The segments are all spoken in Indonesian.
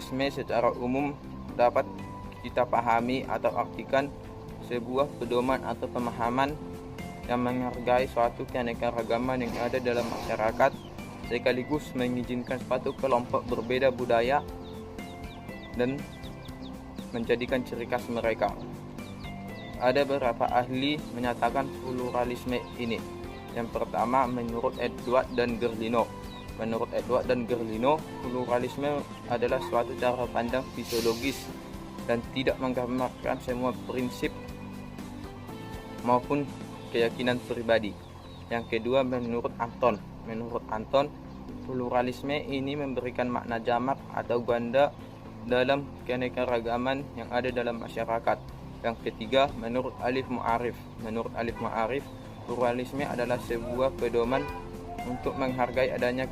Pluralisme secara umum dapat kita pahami atau artikan sebuah pedoman atau pemahaman yang menghargai suatu keanekaragaman yang ada dalam masyarakat, sekaligus mengizinkan suatu kelompok berbeda budaya dan menjadikan ciri khas mereka. Ada beberapa ahli menyatakan pluralisme ini. Yang pertama, menurut Edward dan Gerlino. Menurut Edward dan Gerlino, pluralisme adalah suatu cara pandang fisiologis dan tidak menggambarkan semua prinsip maupun keyakinan pribadi. Yang kedua, menurut Anton. Menurut Anton, pluralisme ini memberikan makna jamak atau ganda dalam keanekaragaman yang ada dalam masyarakat. Yang ketiga, menurut Alif Mu'arif. Menurut Alif Mu'arif, pluralisme adalah sebuah pedoman untuk menghargai adanya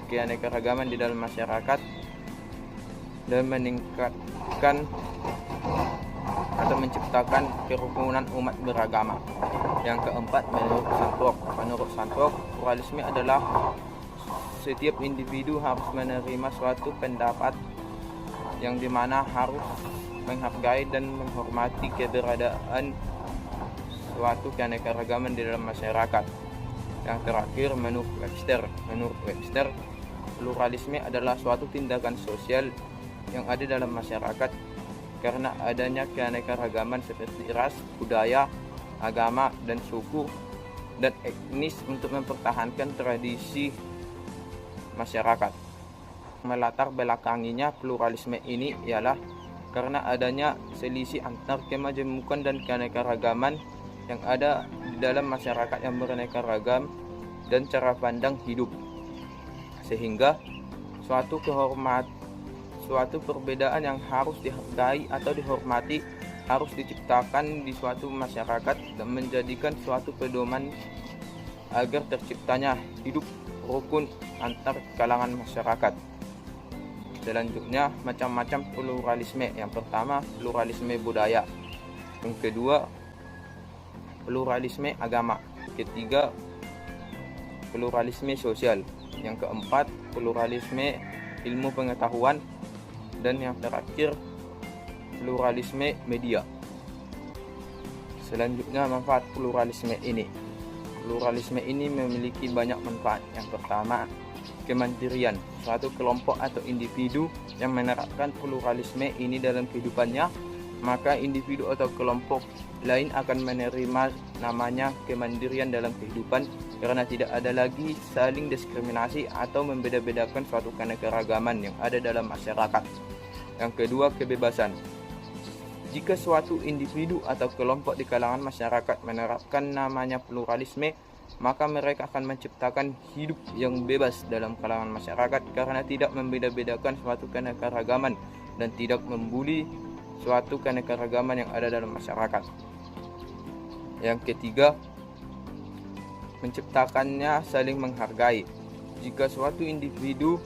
keanekaragaman di dalam masyarakat dan meningkatkan atau menciptakan kerukunan umat beragama. Yang keempat, menurut Sandrock. Menurut Sandrock, pluralisme adalah setiap individu harus menerima suatu pendapat yang dimana harus menghargai dan menghormati keberadaan suatu keanekaragaman di dalam masyarakat. Yang terakhir, menurut Webster, pluralisme adalah suatu tindakan sosial yang ada dalam masyarakat karena adanya keanekaragaman seperti ras, budaya, agama, dan suku dan etnis untuk mempertahankan tradisi masyarakat. Melatar belakanginya pluralisme ini ialah karena adanya selisih antar kemajemukan dan keanekaragaman yang ada di dalam masyarakat yang beraneka ragam dan cara pandang hidup, sehingga suatu perbedaan yang harus dihargai atau dihormati harus diciptakan di suatu masyarakat dan menjadikan suatu pedoman agar terciptanya hidup rukun antar kalangan masyarakat. Selanjutnya, macam-macam pluralisme. Yang pertama, pluralisme budaya. Yang kedua, pluralisme agama. Ketiga, pluralisme sosial. Yang keempat, pluralisme ilmu pengetahuan. Dan yang terakhir, pluralisme media. Selanjutnya, manfaat pluralisme ini. Pluralisme ini memiliki banyak manfaat. Yang pertama, kemandirian. Suatu kelompok atau individu yang menerapkan pluralisme ini dalam kehidupannya, maka individu atau kelompok lain akan menerima namanya kemandirian dalam kehidupan karena tidak ada lagi saling diskriminasi atau membeda-bedakan suatu keanekaragaman yang ada dalam masyarakat. Yang kedua, kebebasan. Jika suatu individu atau kelompok di kalangan masyarakat menerapkan namanya pluralisme, maka mereka akan menciptakan hidup yang bebas dalam kalangan masyarakat karena tidak membeda-bedakan suatu keanekaragaman dan tidak membuli suatu keanekaragaman yang ada dalam masyarakat. Yang ketiga, menciptakannya saling menghargai. Jika suatu individu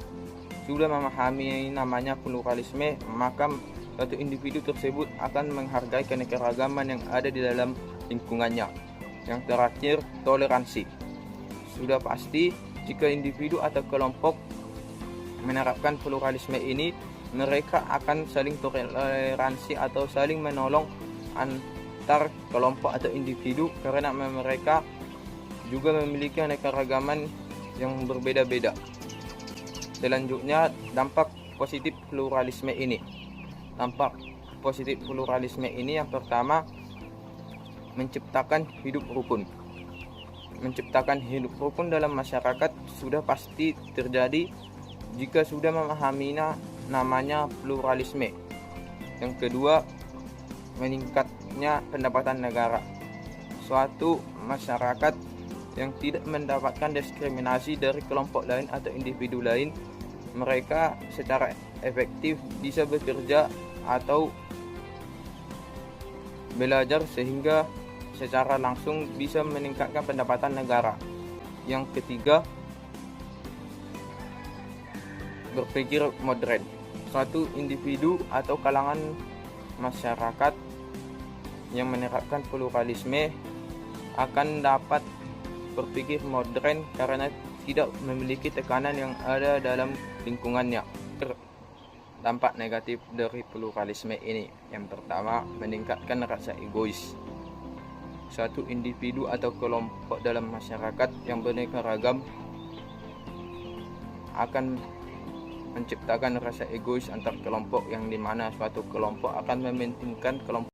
sudah memahami namanya pluralisme, maka suatu individu tersebut akan menghargai keanekaragaman yang ada di dalam lingkungannya. Yang terakhir, toleransi. Sudah pasti jika individu atau kelompok menerapkan pluralisme ini, mereka akan saling toleransi atau saling menolong antar kelompok atau individu karena mereka juga memiliki keanekaragaman yang berbeda-beda. Selanjutnya, dampak positif pluralisme ini. Dampak positif pluralisme ini yang pertama, menciptakan hidup rukun. Menciptakan hidup rukun dalam masyarakat sudah pasti terjadi jika sudah memahami namanya pluralisme. Yang kedua, meningkatnya pendapatan negara. Suatu masyarakat yang tidak mendapatkan diskriminasi dari kelompok lain atau individu lain, mereka secara efektif bisa bekerja atau belajar sehingga secara langsung bisa meningkatkan pendapatan negara. Yang ketiga, berpikir modern. Suatu individu atau kalangan masyarakat yang menerapkan pluralisme akan dapat berpikir modern karena tidak memiliki tekanan yang ada dalam lingkungannya. Dampak negatif dari pluralisme ini, yang pertama, meningkatkan rasa egois. Suatu individu atau kelompok dalam masyarakat yang beraneka ragam akan menciptakan rasa egois antar kelompok, yang dimana suatu kelompok akan mementingkan kelompok